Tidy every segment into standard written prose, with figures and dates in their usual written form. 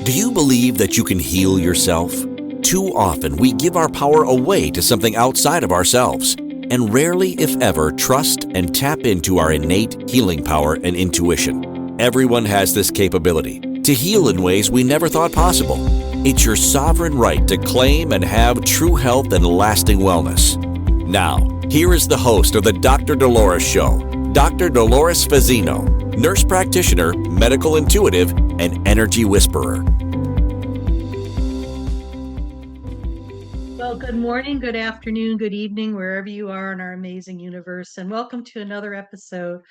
Do you believe that you can heal yourself? Too often we give our power away to something outside of ourselves, and rarely, if ever, trust and tap into our innate healing power and intuition. Everyone has this capability to heal in ways we never thought possible. It's your sovereign right to claim and have true health and lasting wellness. Now, here is the host of the Dr. Dolores Show, Dr. Dolores Fazzino, nurse practitioner, medical intuitive, and energy whisperer. Well, good morning, good afternoon, good evening, wherever you are in our amazing universe, and welcome to another episode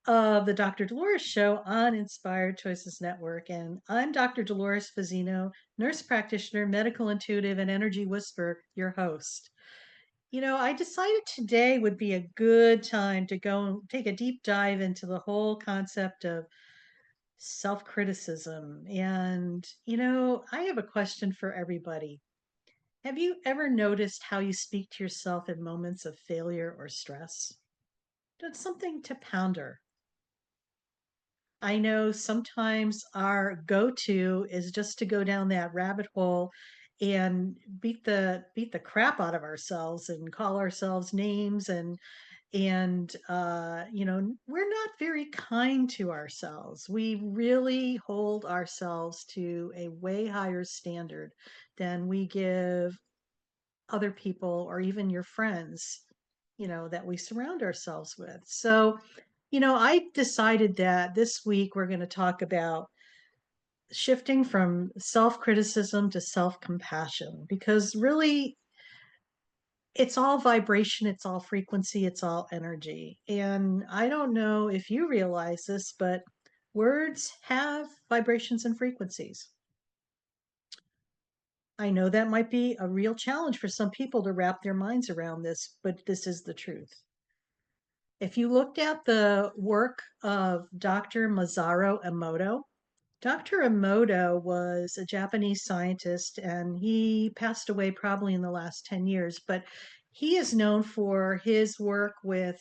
of the Dr. Dolores Show on Inspired Choices Network. And I'm Dr. Dolores Fazzino, nurse practitioner, medical intuitive, and energy whisperer, your host. I decided today would be a good time to go and take a deep dive into the whole concept of self criticism. And, I have a question for everybody. Have you ever noticed how you speak to yourself in moments of failure or stress? That's something to ponder. I know sometimes our go-to is just to go down that rabbit hole and beat the crap out of ourselves and call ourselves names and we're not very kind to ourselves. We really hold ourselves to a way higher standard than we give other people or even your friends, that we surround ourselves with. So, I decided that this week we're going to talk about shifting from self criticism to self compassion because really it's all vibration, it's all frequency, it's all energy. And I don't know if you realize this, but words have vibrations and frequencies. I know that might be a real challenge for some people to wrap their minds around this, but this is the truth. If you looked at the work of Dr. Masaru Emoto, Dr. Emoto was a Japanese scientist and he passed away probably in the last 10 years, but he is known for his work with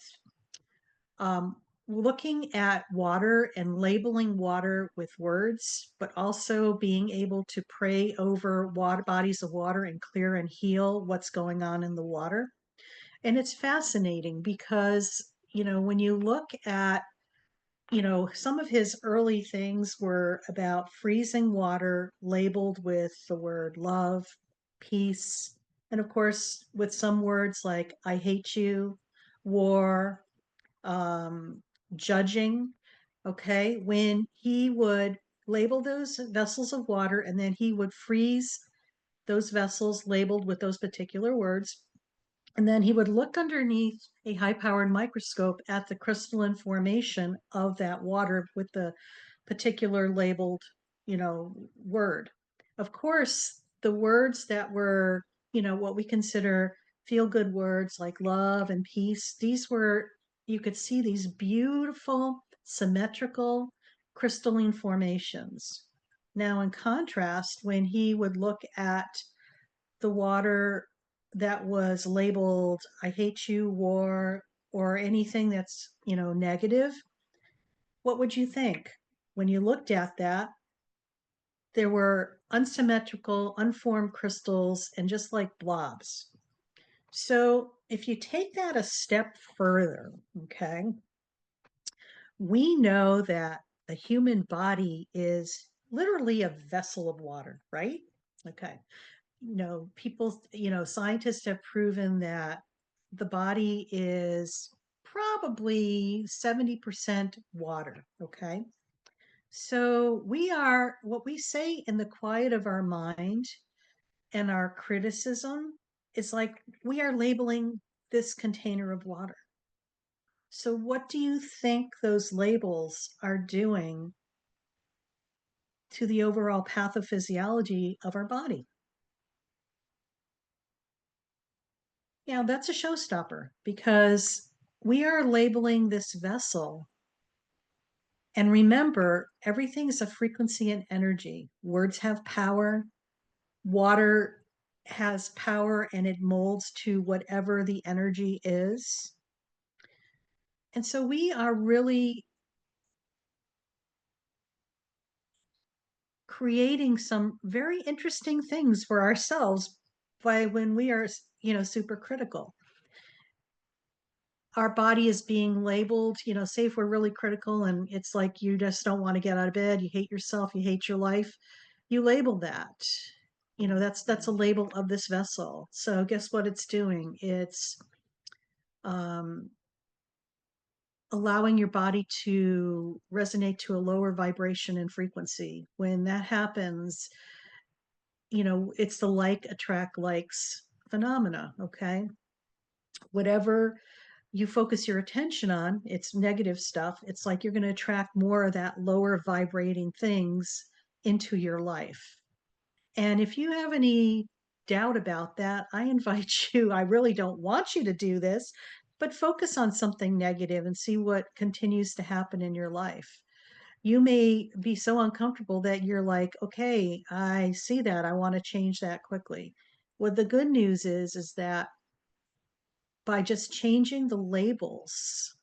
um, looking at water and labeling water with words, but also being able to pray over water, bodies of water and clear and heal what's going on in the water. And it's fascinating because, when you look at, some of his early things were about freezing water labeled with the word love, peace, and of course, with some words like I hate you, war, um, judging. Okay. When he would label those vessels of water and then he would freeze those vessels labeled with those particular words. And then he would look underneath a high powered microscope at the crystalline formation of that water with the particular labeled, word. Of course, the words that were, what we consider feel good words like love and peace, these were, you could see these beautiful, symmetrical, crystalline formations. Now, in contrast, when he would look at the water that was labeled I hate you, war, or anything that's, negative, what would you think? When you looked at that, there were unsymmetrical, unformed crystals and just like blobs. So if you take that a step further, okay, we know that the human body is literally a vessel of water, right? Okay. People, scientists have proven that the body is probably 70% water. Okay. So we are what we say in the quiet of our mind and our criticism is like we are labeling this container of water. So, what do you think those labels are doing to the overall pathophysiology of our body? Yeah, that's a showstopper because we are labeling this vessel. And remember, everything is a frequency and energy. Words have power, water has power, and it molds to whatever the energy is. And so we are really creating some very interesting things for ourselves by when we are, super critical. Our body is being labeled, say if we're really critical and it's like you just don't want to get out of bed, you hate yourself, you hate your life, you label that. That's a label of this vessel. So guess what it's doing? It's um, allowing your body to resonate to a lower vibration and frequency. When that happens, it's the like attract likes phenomena. Okay. Whatever you focus your attention on, it's negative stuff. It's like you're going to attract more of that lower vibrating things into your life. And if you have any doubt about that, I invite you, I really don't want you to do this, but focus on something negative and see what continues to happen in your life. You may be so uncomfortable that you're like, okay, I see that. I want to change that quickly. What the good news is that by just changing the labels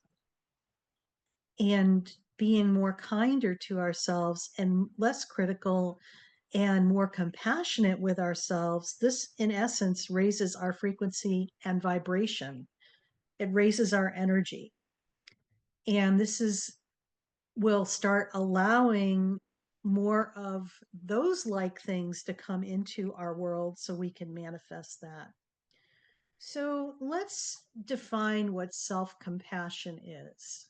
and being more kinder to ourselves and less critical and more compassionate with ourselves, this in essence raises our frequency and vibration. It raises our energy. And this is will start allowing more of those like things to come into our world so we can manifest that. So let's define what self-compassion is.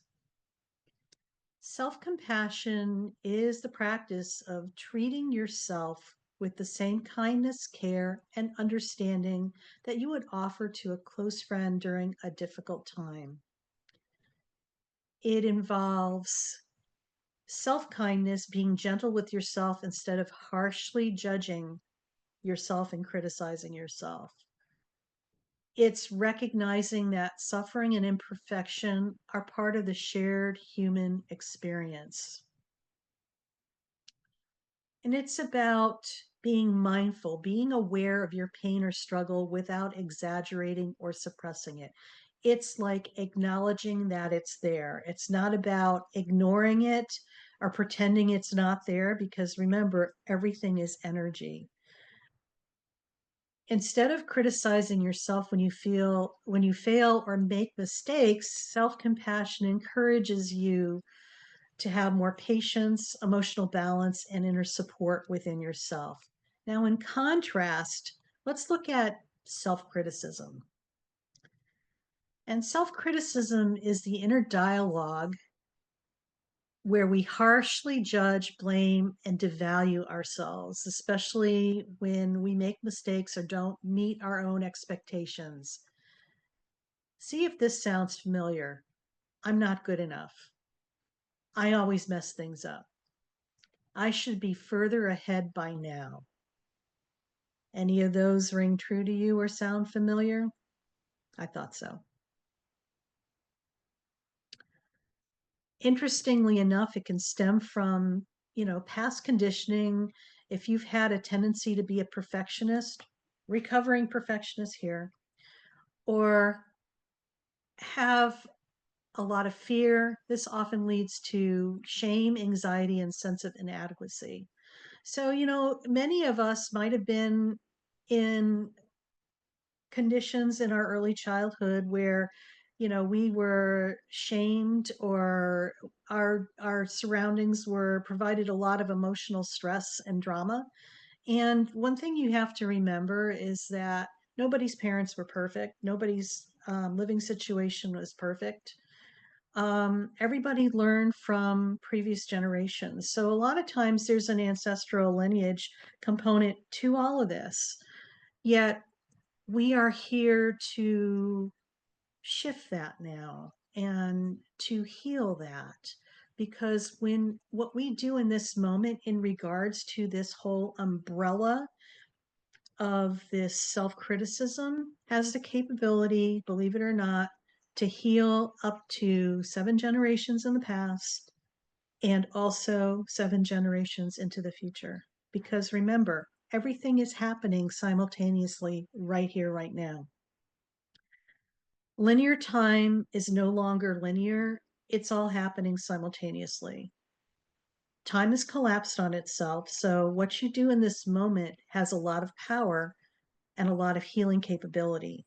Self-compassion is the practice of treating yourself with the same kindness, care, and understanding that you would offer to a close friend during a difficult time. It involves self-kindness, being gentle with yourself instead of harshly judging yourself and criticizing yourself. It's recognizing that suffering and imperfection are part of the shared human experience. And it's about being mindful, being aware of your pain or struggle without exaggerating or suppressing it. It's like acknowledging that it's there. It's not about ignoring it or pretending it's not there, because remember, everything is energy. Instead of criticizing yourself when you fail or make mistakes, self-compassion encourages you to have more patience, emotional balance, and inner support within yourself. Now, in contrast, let's look at self criticism. And self criticism is the inner dialogue where we harshly judge, blame, and devalue ourselves, especially when we make mistakes or don't meet our own expectations. See if this sounds familiar. I'm not good enough. I always mess things up. I should be further ahead by now. Any of those ring true to you or sound familiar? I thought so. Interestingly enough, it can stem from, past conditioning. If you've had a tendency to be a perfectionist, recovering perfectionist here, or have a lot of fear, this often leads to shame, anxiety, and sense of inadequacy. So, many of us might have been in conditions in our early childhood where we were shamed, or our surroundings were provided a lot of emotional stress and drama. And one thing you have to remember is that nobody's parents were perfect, nobody's living situation was perfect. Everybody learned from previous generations, so a lot of times there's an ancestral lineage component to all of this. Yet we are here to shift that now and to heal that, because when what we do in this moment in regards to this whole umbrella of this self-criticism has the capability, believe it or not, to heal up to 7 generations in the past and also 7 generations into the future. Because remember, everything is happening simultaneously right here, right now. Linear time is no longer linear. It's all happening simultaneously. Time has collapsed on itself. So what you do in this moment has a lot of power and a lot of healing capability.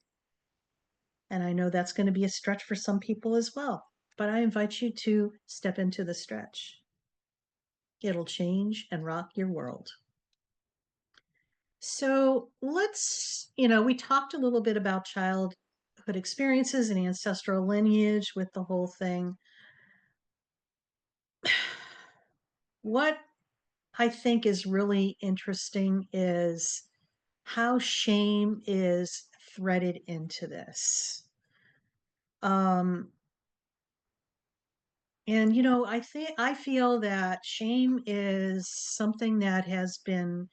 And I know that's going to be a stretch for some people as well. But I invite you to step into the stretch. It'll change and rock your world. So we talked a little bit about childhood experiences and ancestral lineage with the whole thing. What I think is really interesting is how shame is threaded into this. Um, and I feel that shame is something that has been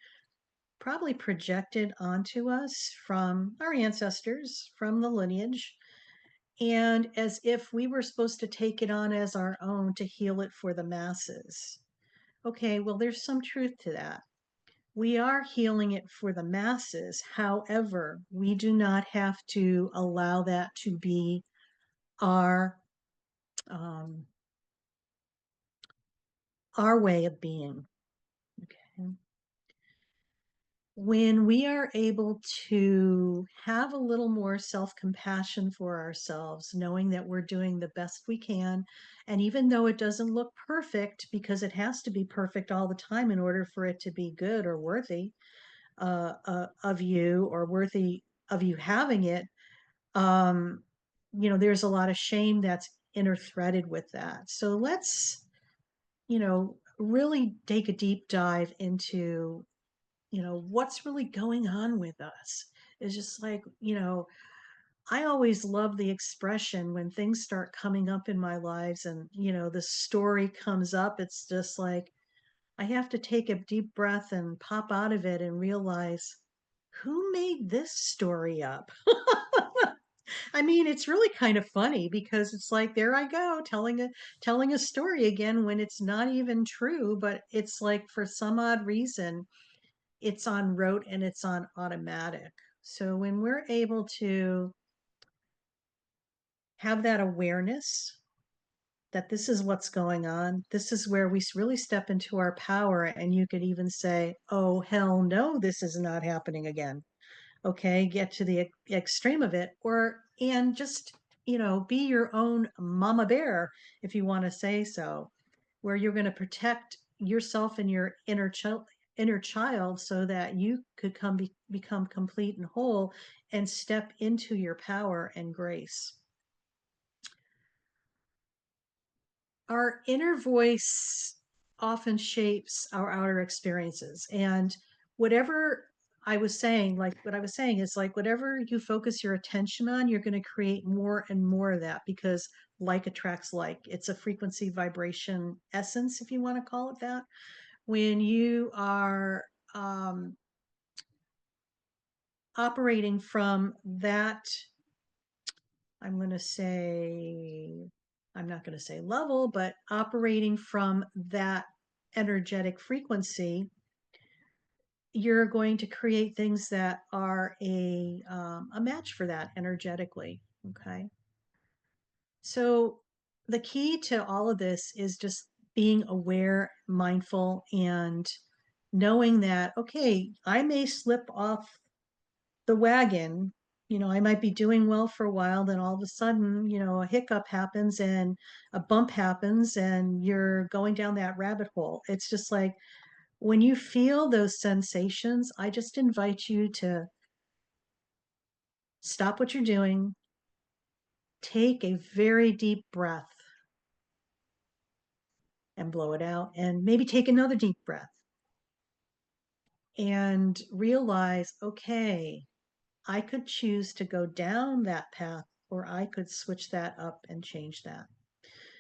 probably projected onto us from our ancestors, from the lineage, and as if we were supposed to take it on as our own to heal it for the masses. Okay, well, there's some truth to that. We are healing it for the masses. However, we do not have to allow that to be our um, our way of being. Okay. When we are able to have a little more self-compassion for ourselves, knowing that we're doing the best we can, and even though it doesn't look perfect, because it has to be perfect all the time in order for it to be good or worthy of you, or worthy of you having it, um, there's a lot of shame that's interthreaded with that. So let's, really take a deep dive into what's really going on with us. It's just like, I always love the expression when things start coming up in my lives and, the story comes up. It's just like, I have to take a deep breath and pop out of it and realize who made this story up? I mean, it's really kind of funny because it's like, there I go telling a story again when it's not even true, but it's like for some odd reason it's on rote and it's on automatic. So when we're able to have that awareness that this is what's going on, this is where we really step into our power. And you could even say, oh, hell no, this is not happening again. Okay, get to the extreme of it, and just, be your own mama bear, if you want to say so, where you're going to protect yourself and your inner child so that you could become complete and whole and step into your power and grace. Our inner voice often shapes our outer experiences. And whatever what I was saying is like whatever you focus your attention on, you're going to create more and more of that because like attracts like. It's a frequency vibration essence, if you want to call it that. When you are operating from that, I'm going to say, I'm not going to say level, but operating from that energetic frequency, you're going to create things that are a match for that energetically. Okay. So the key to all of this is just being aware, mindful, and knowing that, okay, I may slip off the wagon. I might be doing well for a while, then all of a sudden, a hiccup happens and a bump happens and you're going down that rabbit hole. It's just like when you feel those sensations, I just invite you to stop what you're doing, take a very deep breath and blow it out, and maybe take another deep breath and realize, okay, I could choose to go down that path or I could switch that up and change that.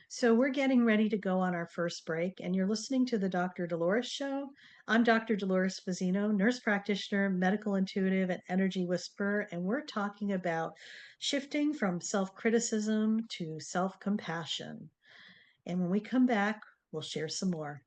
So we're getting ready to go on our first break, and you're listening to the Dr. Dolores Show. I'm Dr. Dolores Fazzino, nurse practitioner, medical intuitive, and energy whisperer, and we're talking about shifting from self-criticism to self-compassion. And when we come back, we'll share some more.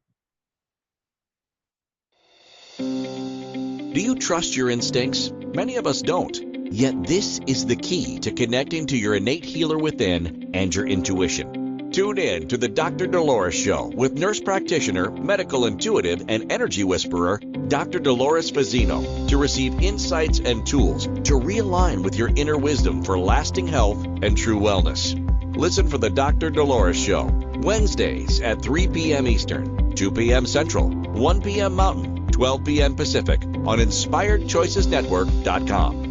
Do you trust your instincts? Many of us don't. Yet this is the key to connecting to your innate healer within and your intuition. Tune in to the Dr. Dolores Show with nurse practitioner, medical intuitive, and energy whisperer, Dr. Dolores Fazzino, to receive insights and tools to realign with your inner wisdom for lasting health and true wellness. Listen for the Dr. Dolores Show, Wednesdays at 3 p.m. Eastern, 2 p.m. Central, 1 p.m. Mountain, 12 p.m. Pacific on InspiredChoicesNetwork.com.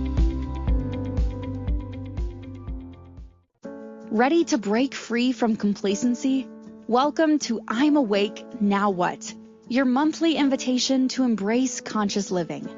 Ready to break free from complacency? Welcome to I'm Awake, Now What? Your monthly invitation to embrace conscious living.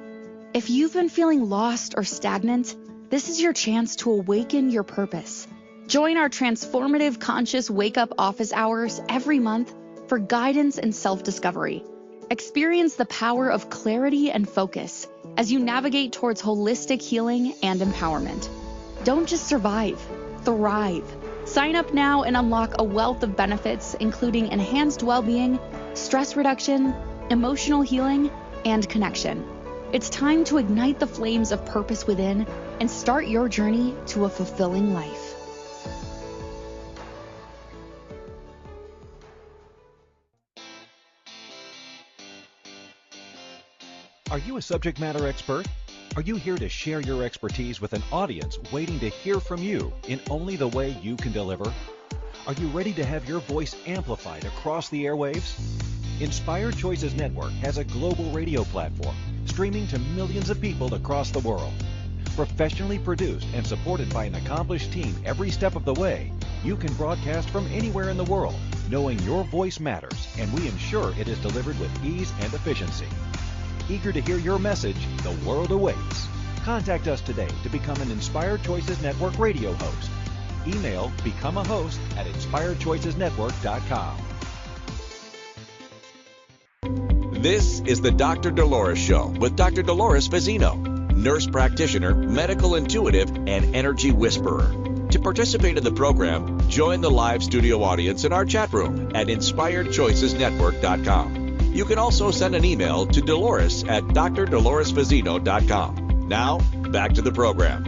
If you've been feeling lost or stagnant, this is your chance to awaken your purpose. Join our transformative conscious wake-up office hours every month for guidance and self-discovery. Experience the power of clarity and focus as you navigate towards holistic healing and empowerment. Don't just survive, thrive. Sign up now and unlock a wealth of benefits, including enhanced well-being, stress reduction, emotional healing, and connection. It's time to ignite the flames of purpose within and start your journey to a fulfilling life. Are you a subject matter expert? Are you here to share your expertise with an audience waiting to hear from you in only the way you can deliver? Are you ready to have your voice amplified across the airwaves? Inspired Choices Network has a global radio platform streaming to millions of people across the world. Professionally produced and supported by an accomplished team every step of the way, you can broadcast from anywhere in the world, knowing your voice matters, and we ensure it is delivered with ease and efficiency. Eager to hear your message, the world awaits. Contact us today to become an Inspired Choices Network radio host. Email become a host at inspiredchoicesnetwork.com. This is the Dr. Dolores Show with Dr. Dolores Fazzino, nurse practitioner, medical intuitive, and energy whisperer. To participate in the program, join the live studio audience in our chat room at inspiredchoicesnetwork.com. You can also send an email to Dolores at drdoloresfazzino.com. Now, back to the program.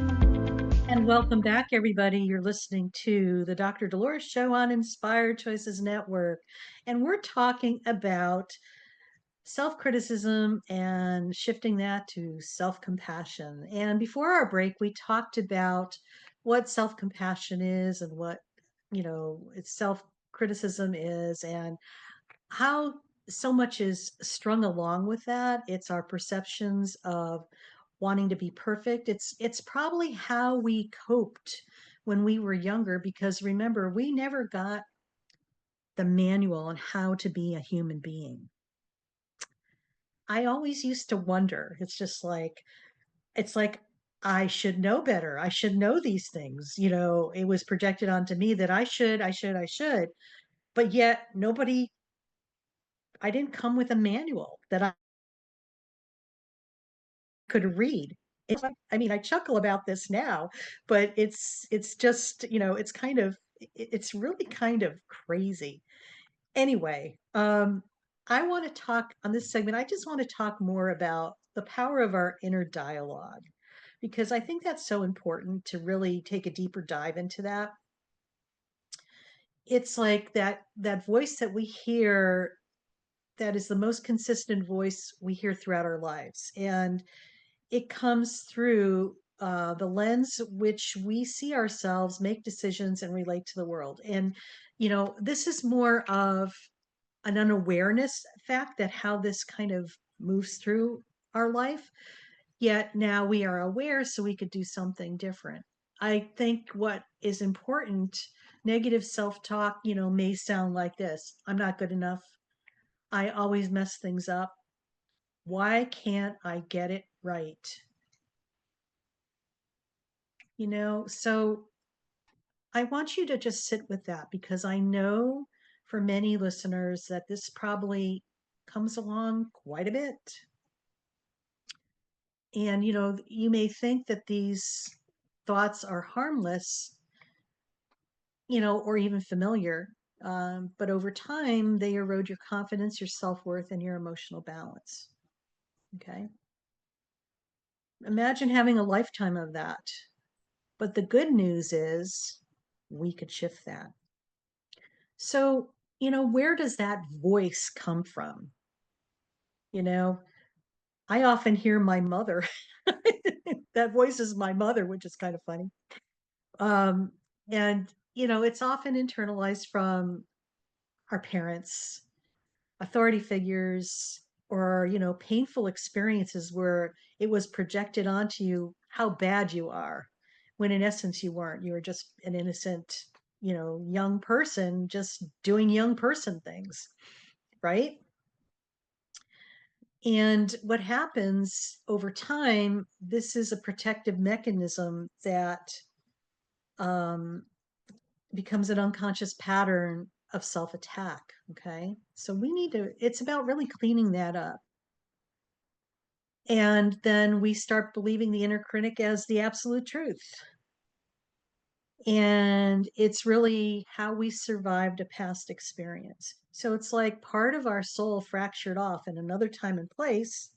And welcome back, everybody. You're listening to the Dr. Dolores Show on Inspired Choices Network. And we're talking about self-criticism and shifting that to self-compassion. And before our break, we talked about what self-compassion is and what, it's self-criticism is, and how so much is strung along with that. It's our perceptions of wanting to be perfect. It's probably how we coped when we were younger, because remember, we never got the manual on how to be a human being. I always used to wonder. It's like I should know better. I should know these things. It was projected onto me that I should. But yet I didn't come with a manual that I could read. I chuckle about this now, but it's just, it's really kind of crazy. Anyway, I want to talk on this segment. I just want to talk more about the power of our inner dialogue, because I think that's so important to really take a deeper dive into that. It's like that voice that we hear, that is the most consistent voice we hear throughout our lives. And it comes through the lens which we see ourselves, make decisions, and relate to the world. And, this is more of an unawareness fact, that how this kind of moves through our life. Yet now we are aware, so we could do something different. I think what is important, negative self-talk, may sound like this: I'm not good enough. I always mess things up. Why can't I get it right? So I want you to just sit with that, because I know for many listeners that this probably comes along quite a bit. And, you may think that these thoughts are harmless, or even familiar. But over time, they erode your confidence, your self-worth, and your emotional balance. Okay. Imagine having a lifetime of that. But the good news is we could shift that. So, where does that voice come from? You know, I often hear my mother. That voice is my mother, which is kind of funny. Um, and, it's often internalized from our parents, authority figures, or, painful experiences where it was projected onto you how bad you are, when in essence you weren't. You were just an innocent, young person just doing young person things, right? And what happens over time, this is a protective mechanism that um, becomes an unconscious pattern of self attack. Okay. So it's about really cleaning that up. And then we start believing the inner critic as the absolute truth. And it's really how we survived a past experience. So it's like part of our soul fractured off in another time and place.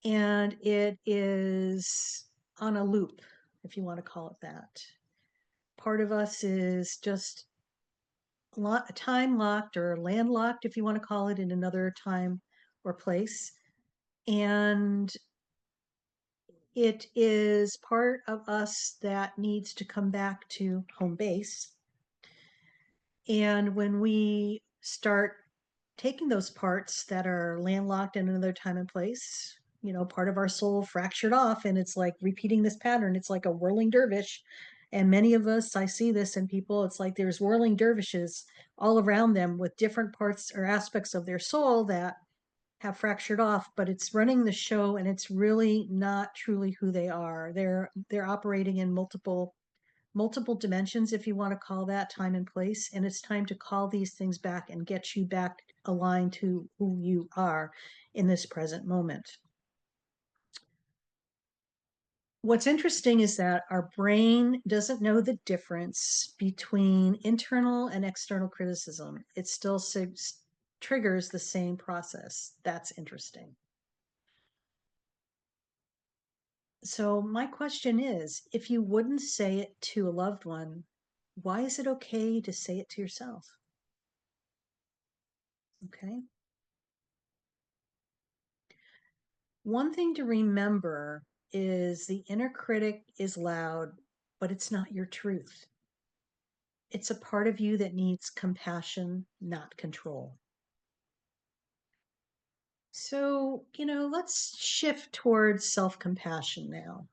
And it is on a loop, if you want to call it that. Part of us is just time locked or landlocked, if you want to call it, in another time or place. And it is part of us that needs to come back to home base. And when we start taking those parts that are landlocked in another time and place, part of our soul fractured off, and it's like repeating this pattern. It's like a whirling dervish. And many of us, I see this in people, it's like there's whirling dervishes all around them with different parts or aspects of their soul that have fractured off, but it's running the show, and it's really not truly who they are. They're operating in multiple dimensions, if you want to call that, time and place. And it's time to call these things back and get you back aligned to who you are in this present moment. What's interesting is that our brain doesn't know the difference between internal and external criticism. It still triggers the same process. That's interesting. So my question is, if you wouldn't say it to a loved one, why is it okay to say it to yourself? Okay. One thing to remember is the inner critic is loud, but it's not your truth. It's a part of you that needs compassion, not control. So, let's shift towards self-compassion now.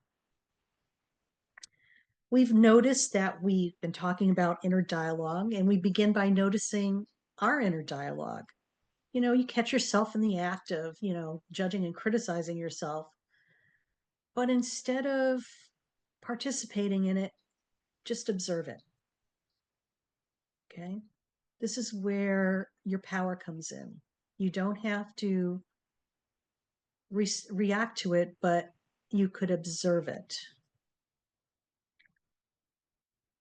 We've noticed that we've been talking about inner dialogue, and we begin by noticing our inner dialogue. You catch yourself in the act of, judging and criticizing yourself. But instead of participating in it, just observe it. Okay. This is where your power comes in. You don't have to react to it, but you could observe it.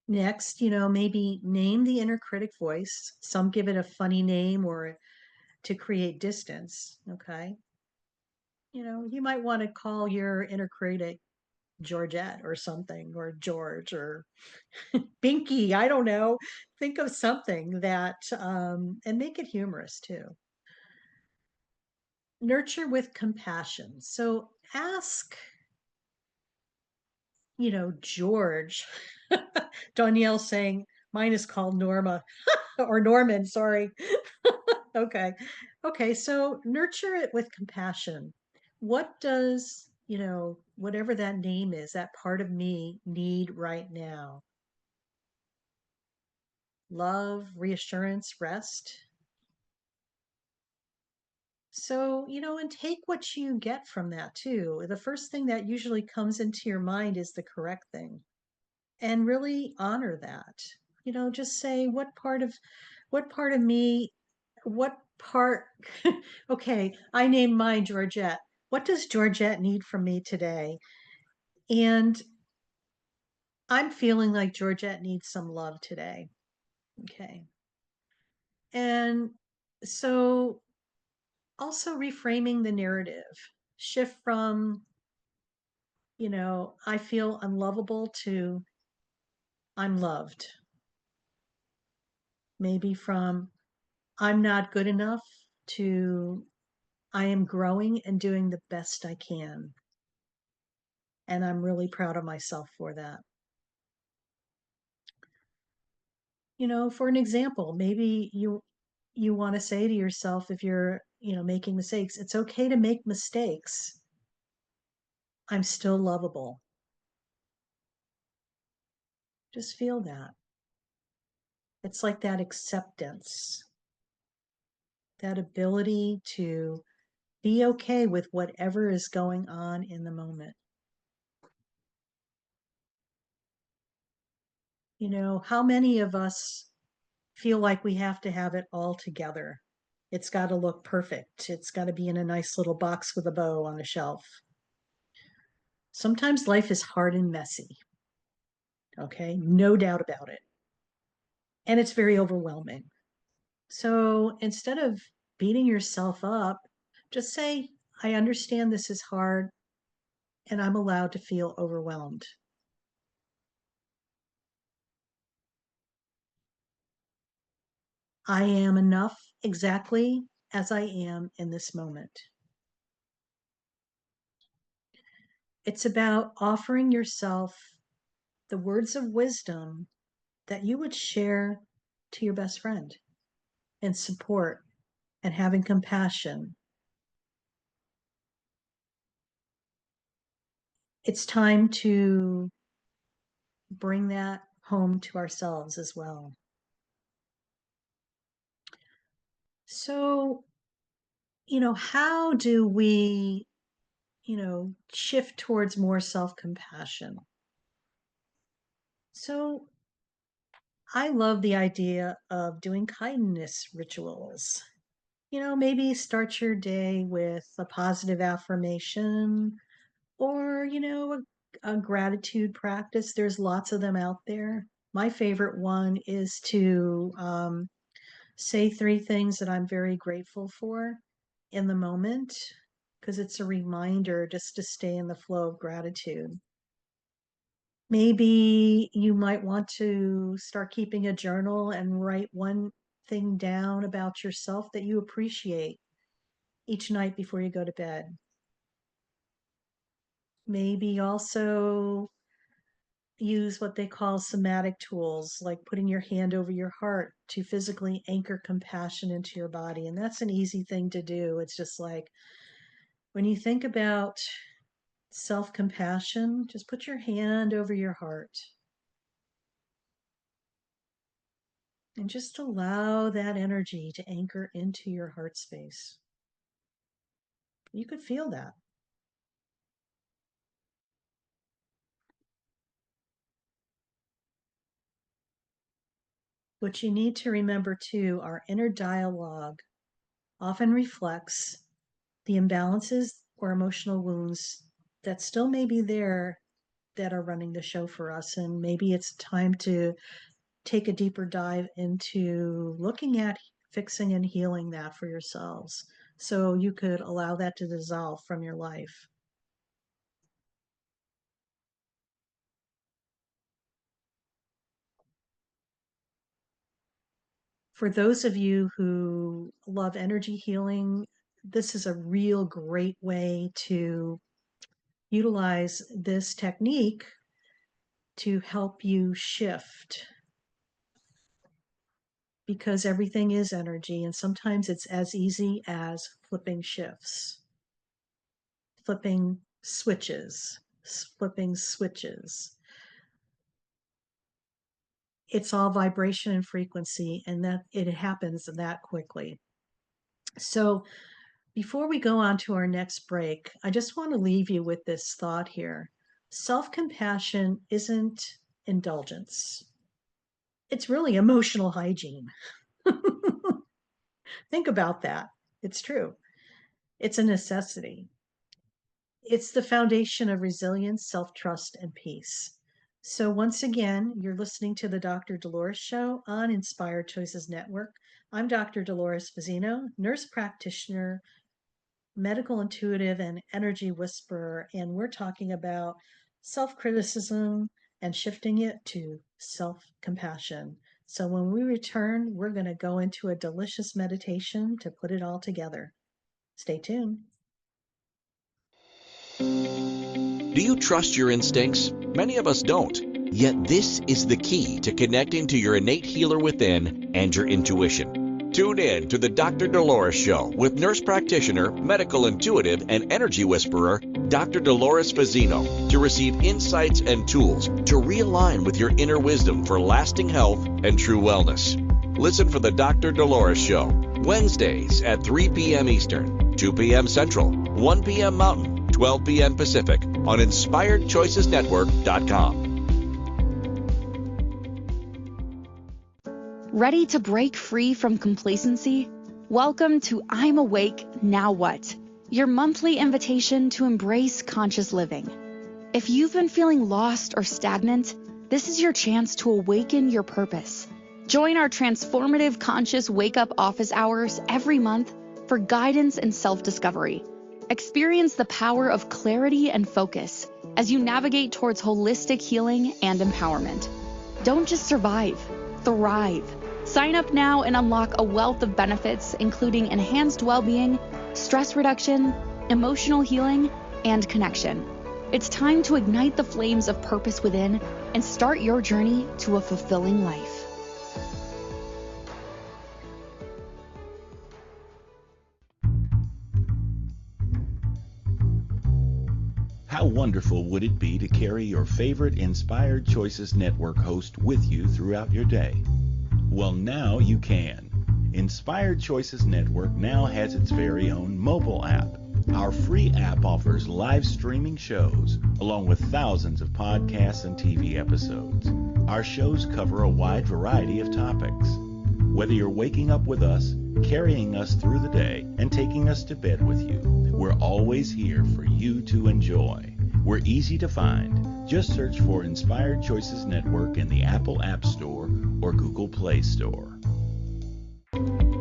Next, maybe name the inner critic voice. Some give it a funny name or to create distance. Okay. You might want to call your inner critic Georgette or something, or George, or Binky. I don't know. Think of something that, and make it humorous too. Nurture with compassion. So ask, George. Danielle saying mine is called Norma or Norman, sorry. Okay. Okay. So nurture it with compassion. What does, whatever that name is, that part of me need right now? Love, reassurance, rest. So, and take what you get from that too. The first thing that usually comes into your mind is the correct thing. And really honor that. Just say what part of me, what part okay, I named mine Georgette. What does Georgette need from me today? And I'm feeling like Georgette needs some love today. Okay. And so also reframing the narrative, shift from, I feel unlovable to I'm loved. Maybe from I'm not good enough to I am growing and doing the best I can. And I'm really proud of myself for that. For an example, maybe you want to say to yourself, if you're, making mistakes, it's okay to make mistakes. I'm still lovable. Just feel that. It's like that acceptance, that ability to be okay with whatever is going on in the moment. How many of us feel like we have to have it all together? It's got to look perfect. It's got to be in a nice little box with a bow on a shelf. Sometimes life is hard and messy. Okay, no doubt about it. And it's very overwhelming. So instead of beating yourself up, just say, I understand this is hard and I'm allowed to feel overwhelmed. I am enough exactly as I am in this moment. It's about offering yourself the words of wisdom that you would share to your best friend, and support and having compassion. It's time to bring that home to ourselves as well. So, how do we, shift towards more self compassion? So, I love the idea of doing kindness rituals. Maybe start your day with a positive affirmation or, a gratitude practice. There's lots of them out there. My favorite one is to say 3 things that I'm very grateful for in the moment, because it's a reminder just to stay in the flow of gratitude. Maybe you might want to start keeping a journal and write one thing down about yourself that you appreciate each night before you go to bed. Maybe also use what they call somatic tools, like putting your hand over your heart to physically anchor compassion into your body. And that's an easy thing to do. It's just like when you think about self compassion, just put your hand over your heart and just allow that energy to anchor into your heart space. You could feel that. What you need to remember too, our inner dialogue often reflects the imbalances or emotional wounds that still may be there that are running the show for us. And maybe it's time to take a deeper dive into looking at fixing and healing that for yourselves so you could allow that to dissolve from your life. For those of you who love energy healing, this is a real great way to utilize this technique to help you shift, because everything is energy and sometimes it's as easy as flipping shifts, flipping switches, flipping switches. It's all vibration and frequency, and that it happens that quickly. So before we go on to our next break, I just want to leave you with this thought here. Self-compassion isn't indulgence. It's really emotional hygiene. Think about that. It's true. It's a necessity. It's the foundation of resilience, self trust, and peace. So, once again, you're listening to the Dr. Dolores Show on Inspired Choices Network. I'm Dr. Dolores Fazzino, nurse practitioner, medical intuitive, and energy whisperer. And we're talking about self criticism and shifting it to self compassion. So when we return, we're going to go into a delicious meditation to put it all together. Stay tuned. Do you trust your instincts? Many of us don't. Yet this is the key to connecting to your innate healer within and your intuition. Tune in to the Dr. Dolores Show with nurse practitioner, medical intuitive, and energy whisperer, Dr. Dolores Fazzino, to receive insights and tools to realign with your inner wisdom for lasting health and true wellness. Listen for the Dr. Dolores Show, Wednesdays at 3 p.m. Eastern, 2 p.m. Central, 1 p.m. Mountain, 12 p.m. Pacific on InspiredChoicesNetwork.com. Ready to break free from complacency? Welcome to I'm Awake, Now What? Your monthly invitation to embrace conscious living. If you've been feeling lost or stagnant, this is your chance to awaken your purpose. Join our transformative conscious wake-up office hours every month for guidance and self-discovery. Experience the power of clarity and focus as you navigate towards holistic healing and empowerment. Don't just survive, thrive. Sign up now and unlock a wealth of benefits, including enhanced well-being, stress reduction, emotional healing, and connection. It's time to ignite the flames of purpose within and start your journey to a fulfilling life. How wonderful would it be to carry your favorite Inspired Choices Network host with you throughout your day? Well, now you can. Inspired Choices Network now has its very own mobile app. Our free app offers live streaming shows, along with thousands of podcasts and TV episodes. Our shows cover a wide variety of topics. Whether you're waking up with us, carrying us through the day, and taking us to bed with you, we're always here for you to enjoy. We're easy to find. Just search for Inspired Choices Network in the Apple App Store or Google Play Store.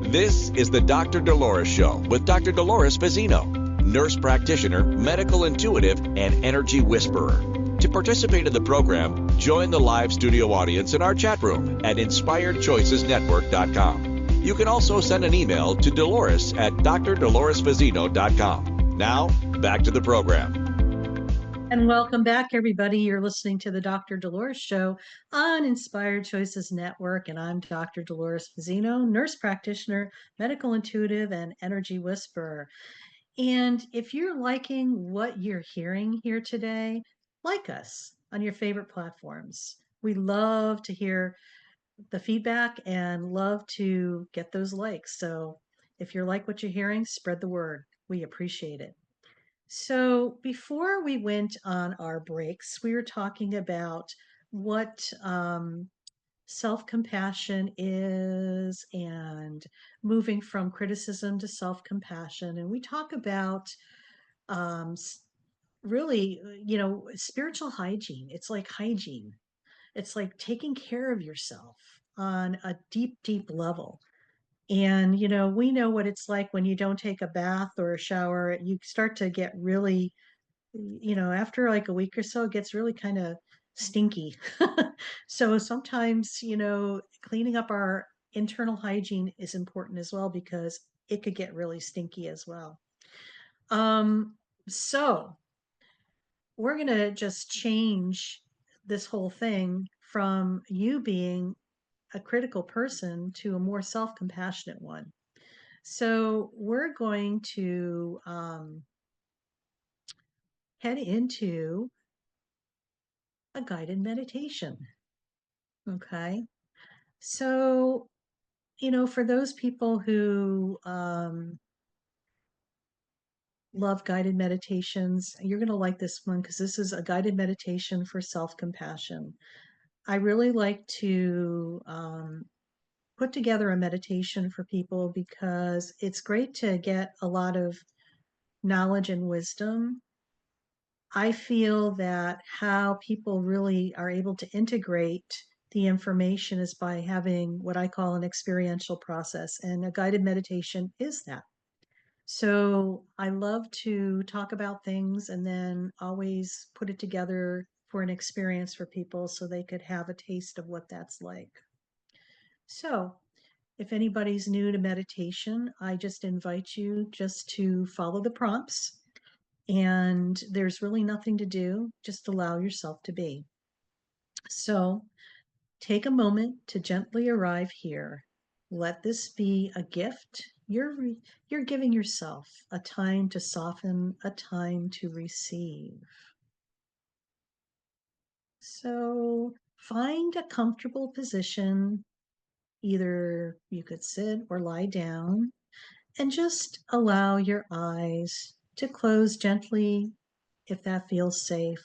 This is the Dr. Dolores Show with Dr. Dolores Fazzino, nurse practitioner, medical intuitive, and energy whisperer. To participate in the program, join the live studio audience in our chat room at InspiredChoicesNetwork.com. You can also send an email to Dolores at drdoloresfazzino.com. Now, back to the program. And welcome back, everybody. You're listening to the Dr. Dolores Show on Inspired Choices Network, and I'm Dr. Dolores Fazzino, nurse practitioner, medical intuitive, and energy whisperer. And if you're liking what you're hearing here today, like us on your favorite platforms. We love to hear the feedback and love to get those likes. So if you like what you're hearing, spread the word. We appreciate it. So before we went on our breaks, we were talking about what self-compassion is and moving from criticism to self-compassion. And we talk about um, really, spiritual hygiene. It's like hygiene. It's like taking care of yourself on a deep, deep level. And, we know what it's like when you don't take a bath or a shower. You start to get really, after like a week or so, it gets really kind of stinky. So sometimes, cleaning up our internal hygiene is important as well because it could get really stinky as well. So we're going to just change this whole thing from you being a critical person to a more self-compassionate one. So we're going to head into a guided meditation. Okay. So, for those people who love guided meditations, you're going to like this one because this is a guided meditation for self-compassion. I really like to put together a meditation for people because it's great to get a lot of knowledge and wisdom. I feel that how people really are able to integrate the information is by having what I call an experiential process, and a guided meditation is that. So I love to talk about things and then always put it together for an experience for people so they could have a taste of what that's like. So, if anybody's new to meditation, I just invite you just to follow the prompts. And there's really nothing to do, just allow yourself to be. So, take a moment to gently arrive here. Let this be a gift. You're giving yourself a time to soften, a time to receive. So, find a comfortable position. Either you could sit or lie down, and just allow your eyes to close gently if that feels safe,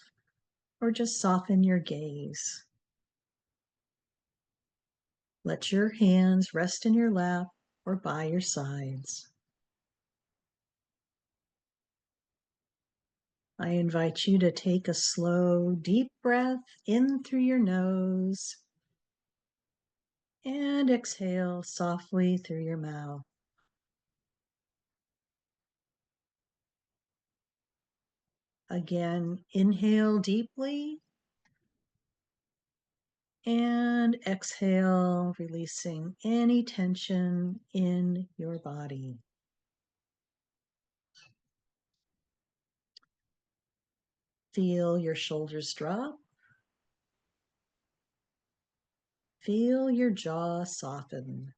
or just soften your gaze. Let your hands rest in your lap or by your sides. I invite you to take a slow, deep breath in through your nose and exhale softly through your mouth. Again, inhale deeply and exhale, releasing any tension in your body. Feel your shoulders drop. Feel your jaw soften.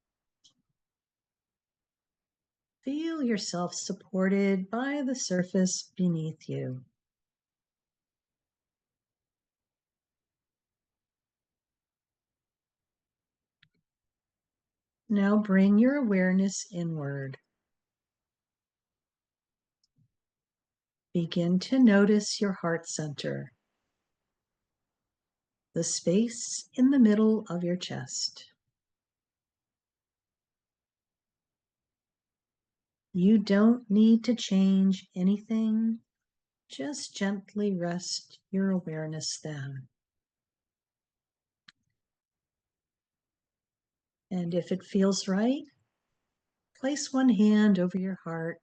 Feel yourself supported by the surface beneath you. Now bring your awareness inward. Begin to notice your heart center, the space in the middle of your chest. You don't need to change anything, just gently rest your awareness there. And if it feels right, place one hand over your heart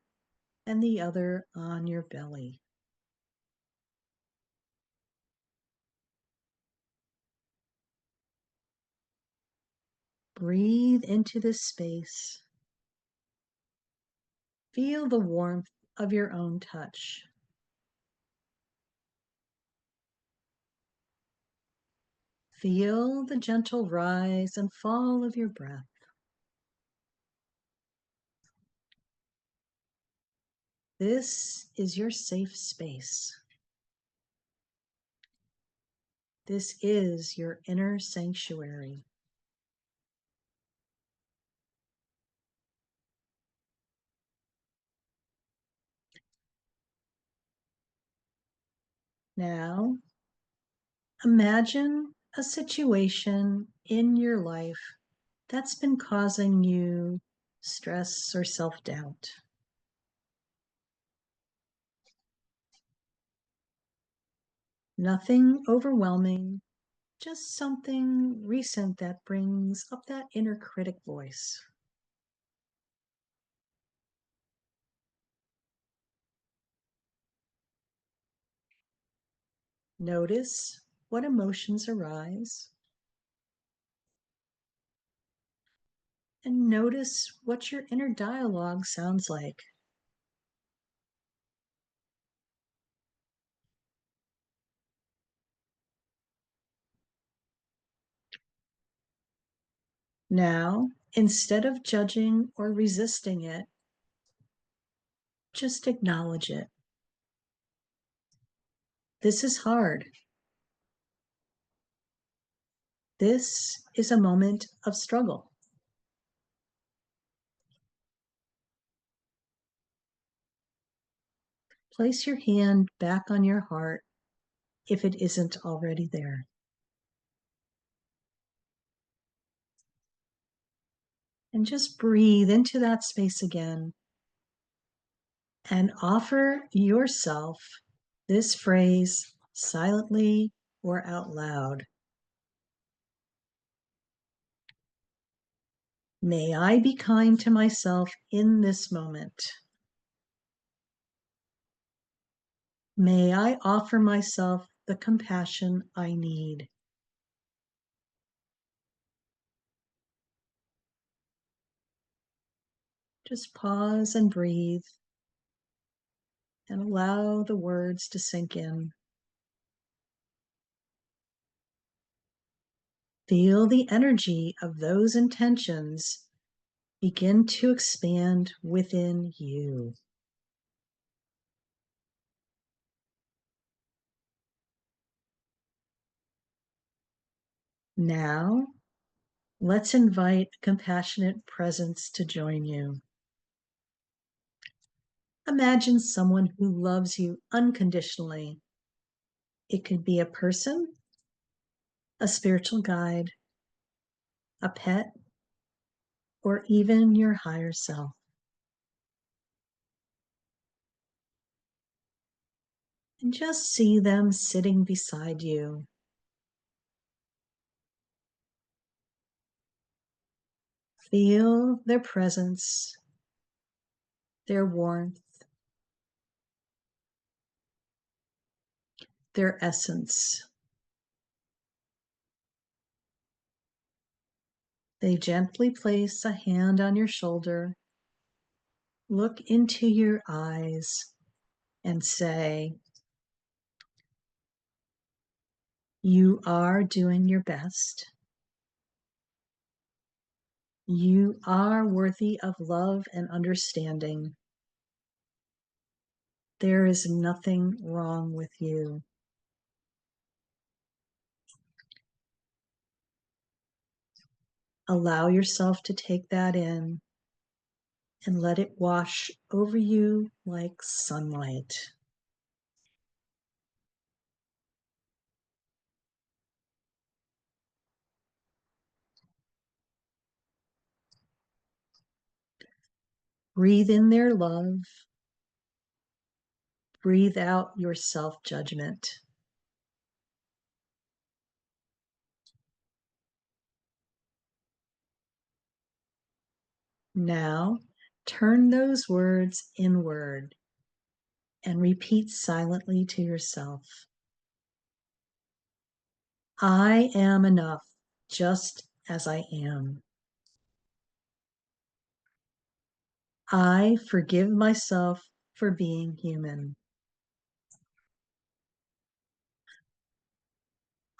and the other on your belly. Breathe into this space. Feel the warmth of your own touch. Feel the gentle rise and fall of your breath. This is your safe space. This is your inner sanctuary. Now, imagine a situation in your life that's been causing you stress or self-doubt. Nothing overwhelming, just something recent that brings up that inner critic voice. Notice what emotions arise, and notice what your inner dialogue sounds like. Now, instead of judging or resisting it, just acknowledge it. This is hard. This is a moment of struggle. Place your hand back on your heart if it isn't already there. And just breathe into that space again and offer yourself this phrase silently or out loud. May I be kind to myself in this moment. May I offer myself the compassion I need. Just pause and breathe and allow the words to sink in. Feel the energy of those intentions begin to expand within you. Now, let's invite a compassionate presence to join you. Imagine someone who loves you unconditionally. It could be a person, a spiritual guide, a pet, or even your higher self. And just see them sitting beside you. Feel their presence, their warmth, their essence. They gently place a hand on your shoulder, look into your eyes, and say, "You are doing your best. You are worthy of love and understanding. There is nothing wrong with you." Allow yourself to take that in and let it wash over you like sunlight. Breathe in their love. Breathe out your self-judgment. Now, turn those words inward and repeat silently to yourself. I am enough just as I am. I forgive myself for being human.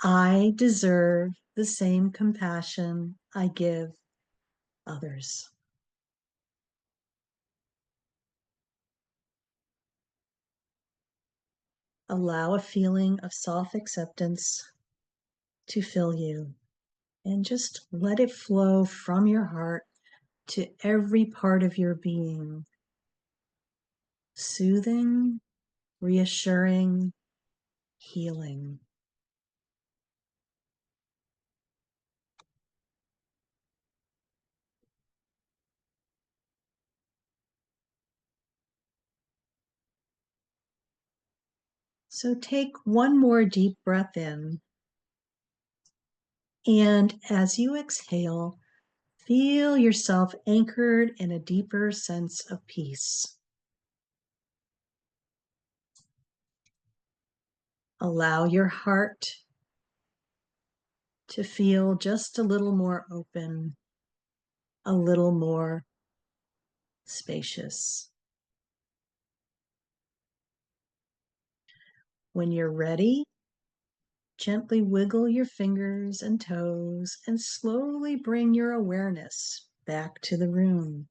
I deserve the same compassion I give others. Allow a feeling of self-acceptance to fill you, and just let it flow from your heart to every part of your being. Soothing, reassuring, healing. So take one more deep breath in, and as you exhale, feel yourself anchored in a deeper sense of peace. Allow your heart to feel just a little more open, a little more spacious. When you're ready, gently wiggle your fingers and toes and slowly bring your awareness back to the room.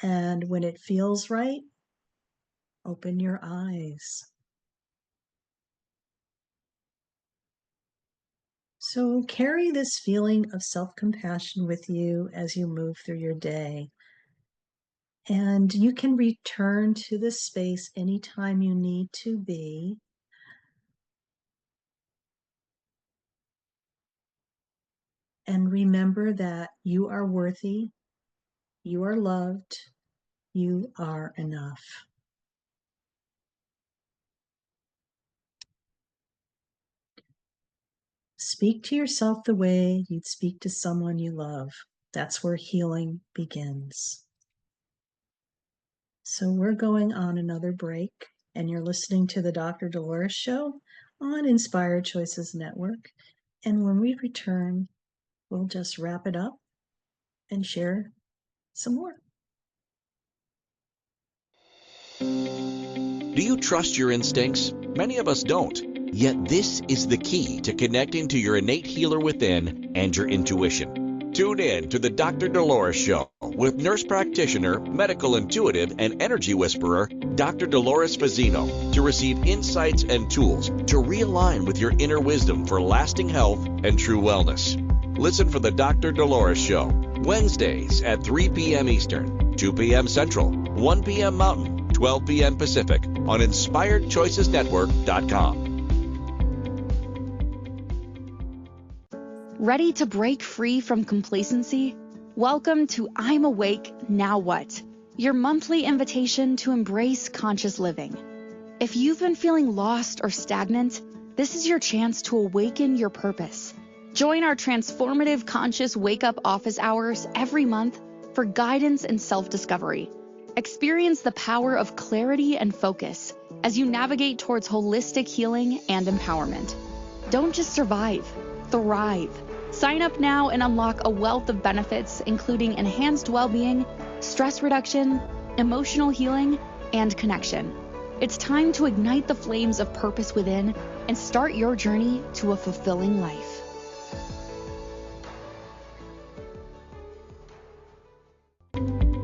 And when it feels right, open your eyes. So carry this feeling of self-compassion with you as you move through your day. And you can return to this space anytime you need to be. And remember that you are worthy, you are loved, you are enough. Speak to yourself the way you'd speak to someone you love. That's where healing begins. So we're going on another break, and you're listening to the Dr. Dolores Show on Inspired Choices Network. And when we return, we'll just wrap it up and share some more. Do you trust your instincts? Many of us don't. Yet this is the key to connecting to your innate healer within and your intuition. Tune in to the Dr. Dolores Show with nurse practitioner, medical intuitive, and energy whisperer, Dr. Dolores Fazzino, to receive insights and tools to realign with your inner wisdom for lasting health and true wellness. Listen for the Dr. Dolores Show, Wednesdays at 3 p.m. Eastern, 2 p.m. Central, 1 p.m. Mountain, 12 p.m. Pacific on InspiredChoicesNetwork.com. Ready to break free from complacency? Welcome to I'm Awake, Now What? Your monthly invitation to embrace conscious living. If you've been feeling lost or stagnant, this is your chance to awaken your purpose. Join our transformative conscious wake-up office hours every month for guidance and self-discovery. Experience the power of clarity and focus as you navigate towards holistic healing and empowerment. Don't just survive, thrive. Sign up now and unlock a wealth of benefits, including enhanced well-being, stress reduction, emotional healing, and connection. It's time to ignite the flames of purpose within and start your journey to a fulfilling life.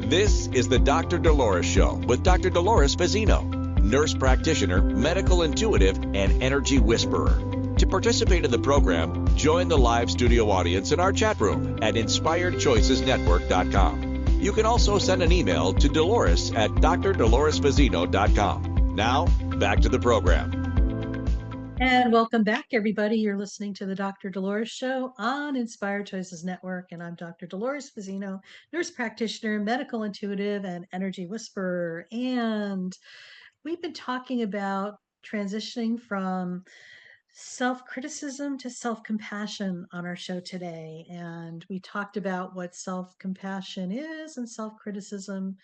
This is the Dr. Dolores Show with Dr. Dolores Fazzino, nurse practitioner, medical intuitive, and energy whisperer. To participate in the program, join the live studio audience in our chat room at InspiredChoicesNetwork.com. You can also send an email to Dolores at drdoloresfazzino.com. Now, back to the program. And welcome back, everybody. You're listening to the Dr. Dolores Show on Inspired Choices Network, and I'm Dr. Dolores Fazzino, nurse practitioner, medical intuitive, and energy whisperer. And we've been talking about transitioning from self-criticism to self-compassion on our show today. And we talked about what self-compassion is and self-criticism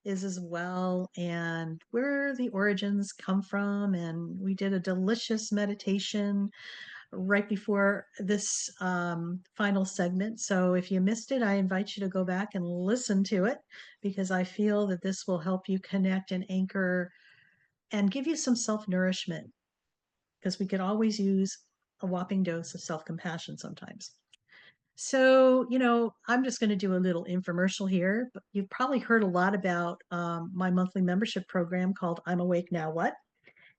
is as well, and where the origins come from. And we did a delicious meditation right before this final segment. So if you missed it, I invite you to go back and listen to it, because I feel that this will help you connect and anchor and give you some self-nourishment, because we could always use a whopping dose of self-compassion sometimes. So, I'm just going to do a little infomercial here, but you've probably heard a lot about my monthly membership program called I'm Awake Now What?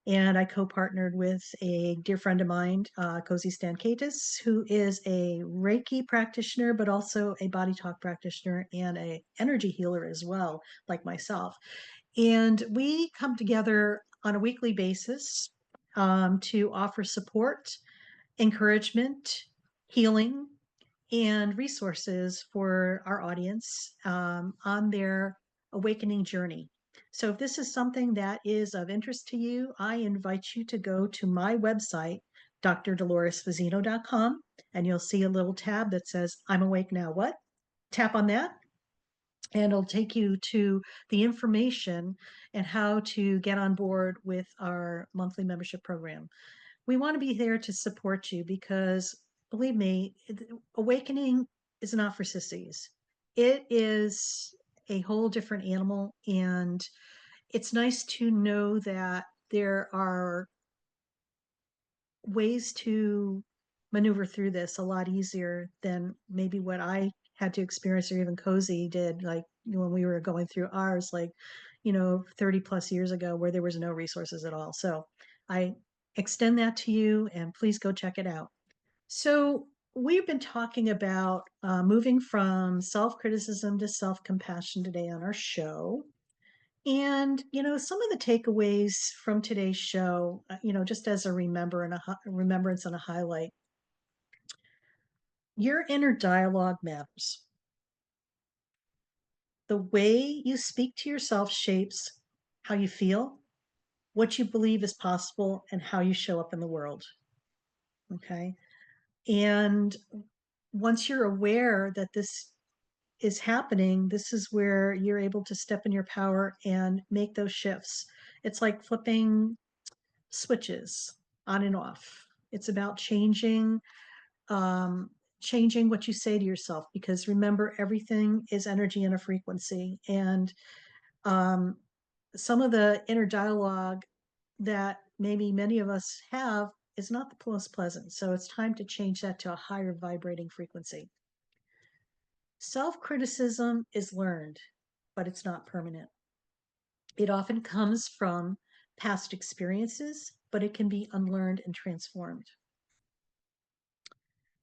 And I co-partnered with a dear friend of mine, Cozy Stankaitis, who is a Reiki practitioner, but also a body talk practitioner and a energy healer as well, like myself. And we come together on a weekly basis to offer support, encouragement, healing, and resources for our audience on their awakening journey. So if this is something that is of interest to you, I invite you to go to my website, drdoloresfazzino.com, and you'll see a little tab that says, I'm Awake Now What? Tap on that, and it'll take you to the information and how to get on board with our monthly membership program. We want to be there to support you, because believe me, awakening is not for sissies. It is a whole different animal, and it's nice to know that there are ways to maneuver through this a lot easier than maybe what I had to experience, or even Cozy did, like when we were going through ours, 30 plus years ago, where there was no resources at all. So I extend that to you, and please go check it out. So we've been talking about moving from self-criticism to self-compassion today on our show. And, some of the takeaways from today's show, just as a remembrance and a highlight, your inner dialogue matters. The way you speak to yourself shapes how you feel, what you believe is possible, and how you show up in the world. Okay. And once you're aware that this is happening, this is where you're able to step in your power and make those shifts. It's like flipping switches on and off. It's about changing changing what you say to yourself, because remember, everything is energy and a frequency. And some of the inner dialogue that maybe many of us have is not the most pleasant. So it's time to change that to a higher vibrating frequency. Self-criticism is learned, but it's not permanent. It often comes from past experiences, but it can be unlearned and transformed.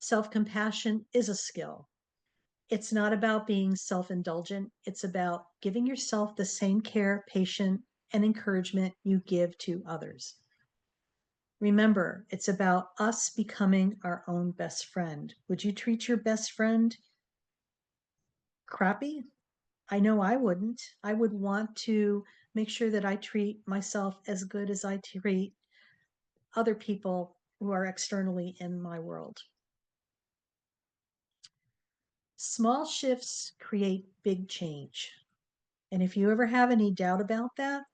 Self-compassion is a skill. It's not about being self-indulgent. It's about giving yourself the same care, patience, and encouragement you give to others. Remember, it's about us becoming our own best friend. Would you treat your best friend crappy? I know I wouldn't. I would want to make sure that I treat myself as good as I treat other people who are externally in my world. Small shifts create big change. And if you ever have any doubt about that,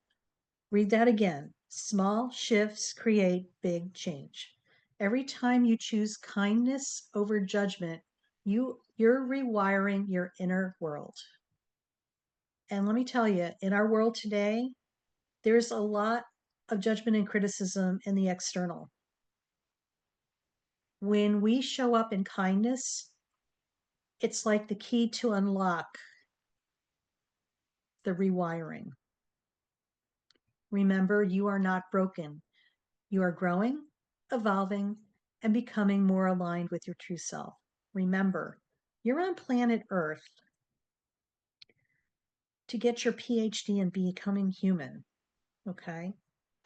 read that again. Small shifts create big change. Every time you choose kindness over judgment, you're rewiring your inner world. And let me tell you, in our world today, there's a lot of judgment and criticism in the external. When we show up in kindness, it's like the key to unlock the rewiring. Remember, you are not broken. You are growing, evolving, and becoming more aligned with your true self. Remember, you're on planet Earth to get your PhD in becoming human. Okay?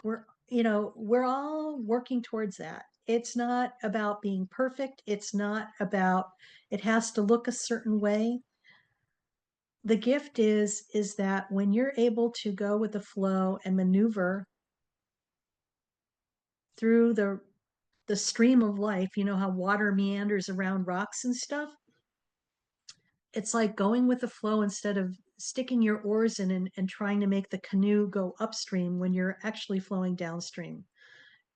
We're all working towards that. It's not about being perfect. It's not about it has to look a certain way. The gift is that when you're able to go with the flow and maneuver through the stream of life, you know how water meanders around rocks and stuff? It's like going with the flow instead of sticking your oars in and trying to make the canoe go upstream when you're actually flowing downstream.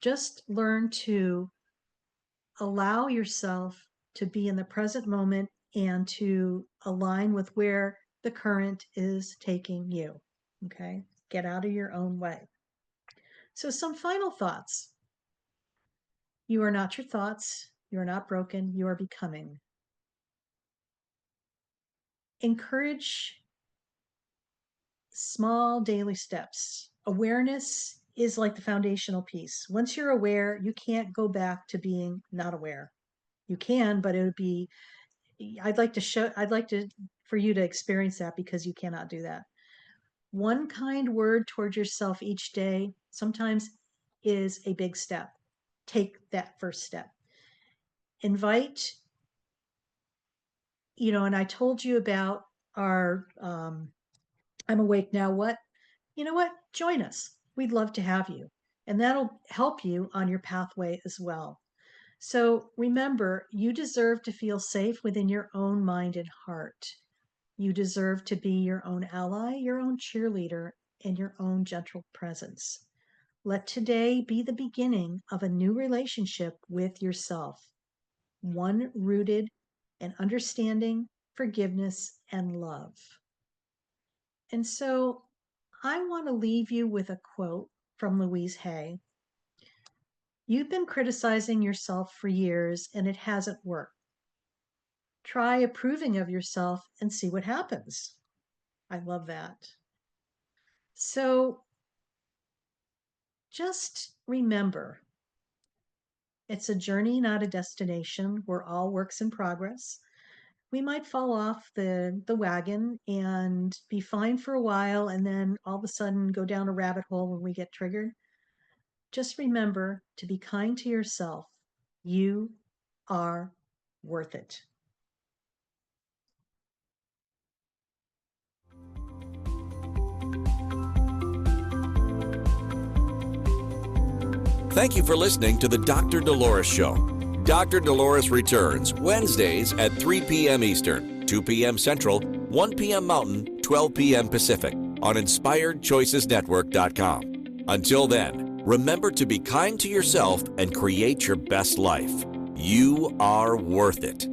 Just learn to allow yourself to be in the present moment and to align with where the current is taking you. Okay? Get out of your own way. So, some final thoughts. You are not your thoughts. You are not broken. You are becoming. Encourage small daily steps. Awareness is like the foundational piece. Once you're aware, you can't go back to being not aware. You can, but it would be, I'd like to for you to experience that, because you cannot do that. One kind word towards yourself each day sometimes is a big step. Take that first step. Invite, and I told you about our I'm Awake Now What? You know what? Join us. We'd love to have you. And that'll help you on your pathway as well. So remember, you deserve to feel safe within your own mind and heart. You deserve to be your own ally, your own cheerleader, and your own gentle presence. Let today be the beginning of a new relationship with yourself, one rooted in understanding, forgiveness, and love. And so I want to leave you with a quote from Louise Hay. You've been criticizing yourself for years and it hasn't worked. Try approving of yourself and see what happens. I love that. So just remember, it's a journey, not a destination. We're all works in progress. We might fall off the wagon and be fine for a while and then all of a sudden go down a rabbit hole when we get triggered. Just remember to be kind to yourself. You are worth it. Thank you for listening to the Dr. Dolores Show. Dr. Dolores returns Wednesdays at 3 p.m. Eastern, 2 p.m. Central, 1 p.m. Mountain, 12 p.m. Pacific on InspiredChoicesNetwork.com. Until then, remember to be kind to yourself and create your best life. You are worth it.